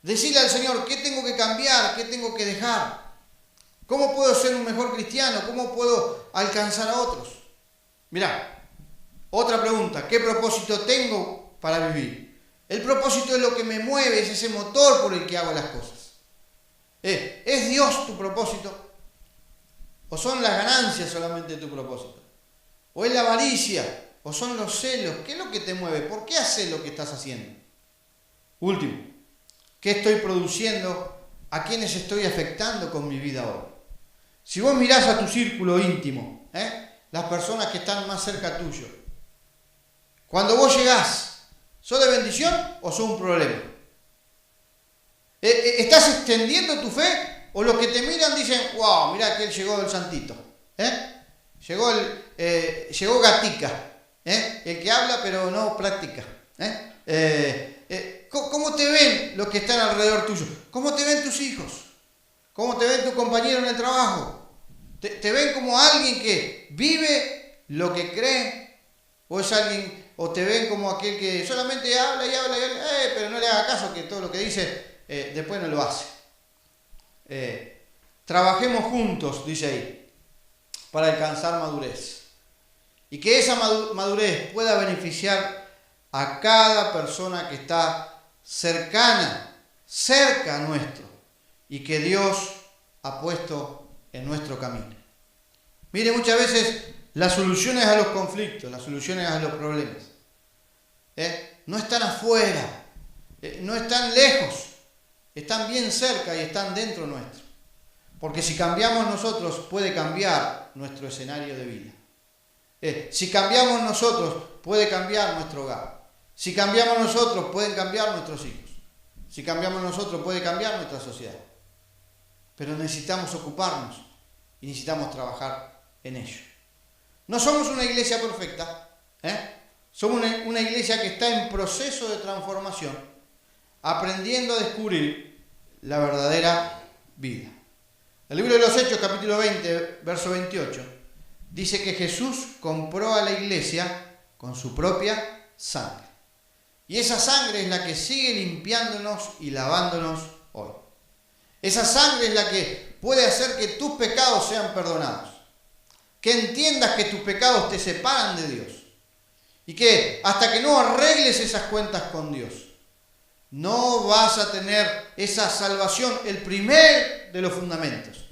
Decile al Señor, ¿qué tengo que cambiar? ¿Qué tengo que dejar? ¿Cómo puedo ser un mejor cristiano? ¿Cómo puedo alcanzar a otros? Mirá, otra pregunta. ¿Qué propósito tengo para vivir? El propósito es lo que me mueve, es ese motor por el que hago las cosas. ¿Es Dios tu propósito? ¿O son las ganancias solamente tu propósito? ¿O es la avaricia? ¿O son los celos? ¿Qué es lo que te mueve? ¿Por qué haces lo que estás haciendo? Último, ¿qué estoy produciendo? ¿A quiénes estoy afectando con mi vida hoy? Si vos mirás a tu círculo íntimo, las personas que están más cerca tuyo, cuando vos llegás, ¿sos de bendición o sos un problema? ¿Estás extendiendo tu fe? ¿O los que te miran dicen, wow, mirá que él llegó el santito? Llegó Gatica, el que habla pero no practica. ¿Cómo te ven los que están alrededor tuyo? ¿Cómo te ven tus hijos? ¿Cómo te ven tu compañero en el trabajo? ¿Te ven como alguien que vive lo que cree? ¿O es alguien, o te ven como aquel que solamente habla y habla y habla, pero no le haga caso, que todo lo que dice después no lo hace? Trabajemos juntos, dice ahí, para alcanzar madurez. Y que esa madurez pueda beneficiar a cada persona que está cerca nuestro y que Dios ha puesto en nuestro camino. Mire, muchas veces las soluciones a los conflictos, las soluciones a los problemas, no están afuera, no están lejos, están bien cerca y están dentro nuestro. Porque si cambiamos nosotros, puede cambiar nuestro escenario de vida. Si cambiamos nosotros, puede cambiar nuestro hogar. Si cambiamos nosotros, pueden cambiar nuestros hijos. Si cambiamos nosotros, puede cambiar nuestra sociedad. Pero necesitamos ocuparnos y necesitamos trabajar en ello. No somos una iglesia perfecta, somos una iglesia que está en proceso de transformación, aprendiendo a descubrir la verdadera vida. El libro de los Hechos, capítulo 20, verso 28, dice que Jesús compró a la iglesia con su propia sangre. Y esa sangre es la que sigue limpiándonos y lavándonos hoy. Esa sangre es la que puede hacer que tus pecados sean perdonados. Que entiendas que tus pecados te separan de Dios. Y que hasta que no arregles esas cuentas con Dios, no vas a tener esa salvación, el primer de los fundamentos.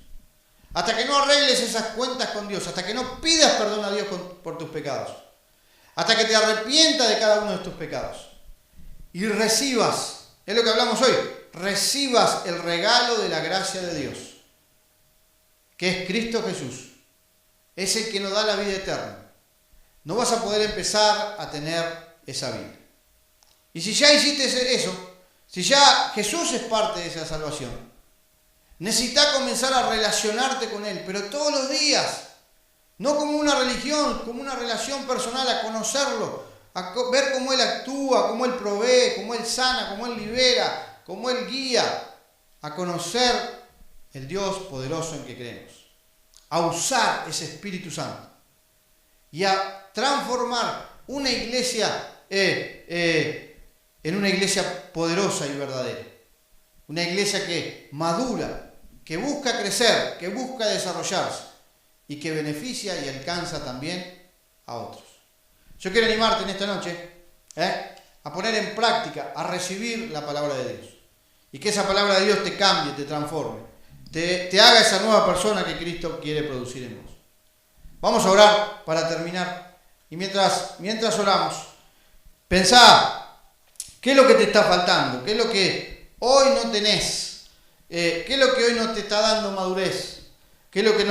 Hasta que no arregles esas cuentas con Dios, hasta que no pidas perdón a Dios por tus pecados, hasta que te arrepientas de cada uno de tus pecados y recibas, es lo que hablamos hoy, recibas el regalo de la gracia de Dios, que es Cristo Jesús, es el que nos da la vida eterna. No vas a poder empezar a tener esa vida. Y si ya hiciste eso, si ya Jesús es parte de esa salvación, necesitas comenzar a relacionarte con Él, pero todos los días, no como una religión, como una relación personal, a conocerlo, a ver cómo Él actúa, cómo Él provee, cómo Él sana, cómo Él libera, cómo Él guía, a conocer el Dios poderoso en que creemos, a usar ese Espíritu Santo y a transformar una iglesia en una iglesia poderosa y verdadera. Una iglesia que madura, que busca crecer, que busca desarrollarse y que beneficia y alcanza también a otros. Yo quiero animarte en esta noche a poner en práctica, a recibir la palabra de Dios. Y que esa palabra de Dios te cambie, te transforme, te haga esa nueva persona que Cristo quiere producir en vos. Vamos a orar para terminar. Y mientras oramos, pensá, ¿qué es lo que te está faltando? ¿Qué es lo que hoy no tenés? ¿Qué es lo que hoy no te está dando madurez? ¿Qué es lo que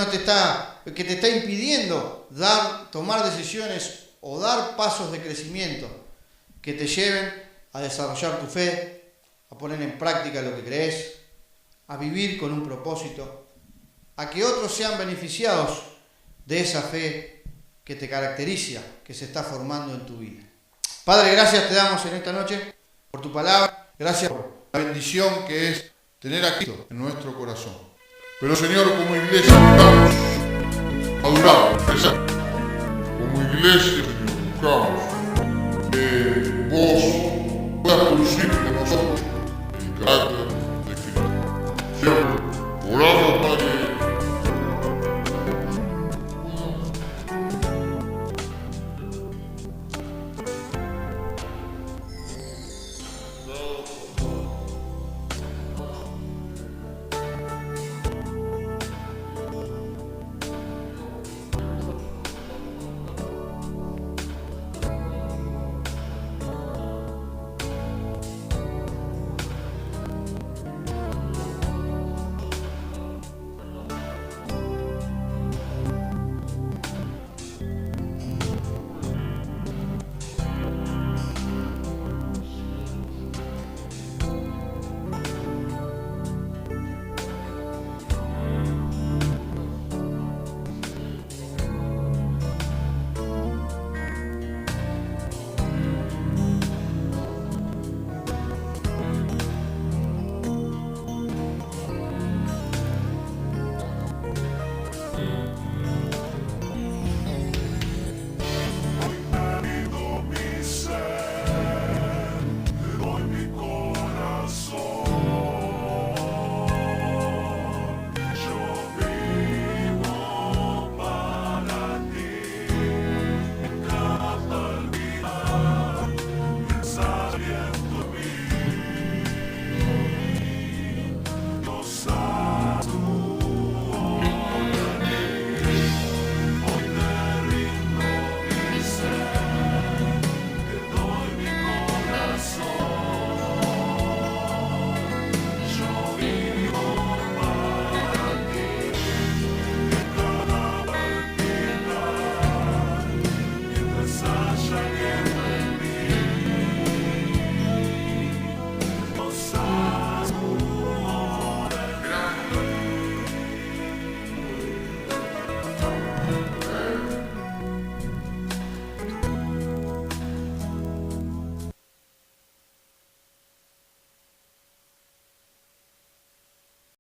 que te está impidiendo tomar decisiones o dar pasos de crecimiento que te lleven a desarrollar tu fe, a poner en práctica lo que crees, a vivir con un propósito, a que otros sean beneficiados de esa fe que te caracteriza, que se está formando en tu vida? Padre, gracias te damos en esta noche por tu palabra, gracias por la bendición que es tener a Cristo en nuestro corazón. Pero Señor, como iglesia buscamos madurar, crecer. Como iglesia, Señor, buscamos que vos puedas producir en nosotros el carácter de Cristo. Siempre oramos para que Sunshine.